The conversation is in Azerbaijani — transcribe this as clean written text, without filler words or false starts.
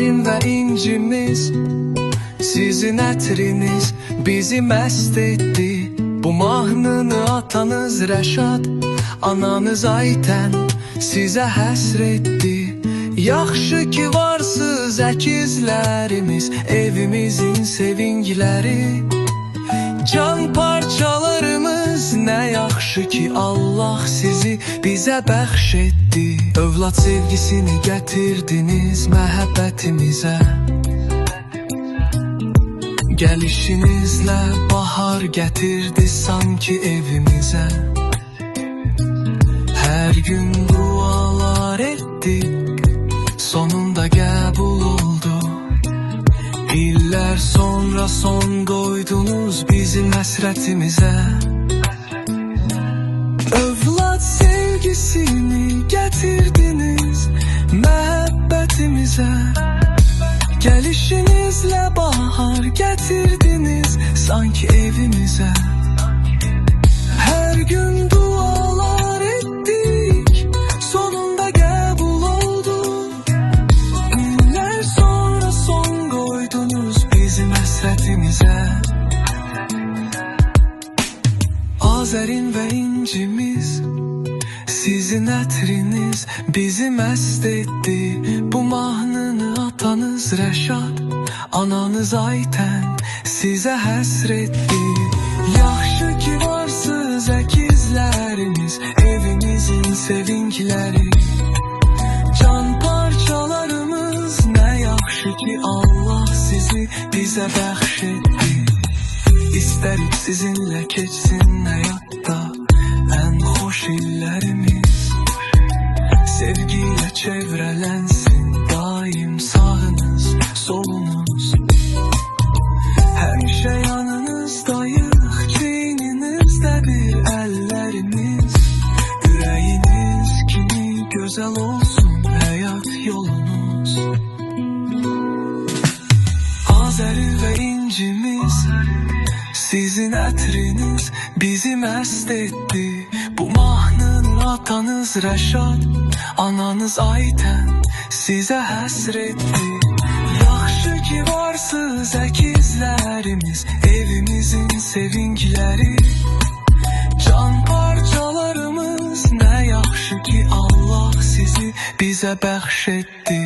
Azərin və incimiz, sizin ətriniz bizi məst etdi. Bu mahnını atanız Rəşad, ananız Aytən sizə həsr etdi. Yaxşı ki varsız əkizlərimiz, evimizin sevincləri. Can parçalarımız, nə yaxşı ki Allah sizi bizə bəxş etdi. Övlad sevgisini gətirdiniz məhəbbətimizə. Gəlişinizlə bahar gətirdi sanki evimizə. Hər gün dualar etdik, sonunda qəbul oldu. İllər sonra son qoydunuz bizim həsrətimizə. Övlad sevgisini gətirdiniz məhəbbətimizə. Gəlişinizlə bahar gətirdiniz sanki evimizə. Hər gün dualar etdik, sonunda qəbul oldu. İllər sonra son qoydunuz bizim həsrətimizə. Azərin və incimiz, sizin ətriniz bizi məst etdi. Bu mahnını atanız Rəşad, ananız Aytən sizə həsr etdi. Yaxşı ki varsız əkizlərimiz, evimizin sevincləri. Can parçalarımız, nə yaxşı ki Allah sizi bizə bəxş etdi. İstərik sizinlə keçsin həyatda ən xoş illərimiz. Sevgiyle çevrələnsin daim sağınız, solunuz. Həmişə yanınızdayıq, çiyninizdə bir əllərimiz. Ürəyiniz kimi gözəl olsun həyat yolunuz. Azəri və incimiz, sizin ətriniz bizi məst etdi. Bu mahnını atanız Rəşad, ananız Aytən sizə həsr etdi. Yaxşı ki varsız əkizlərimiz, evimizin sevincləri. Can parçalarımız, nə yaxşı ki Allah sizi bizə bəxş etdi.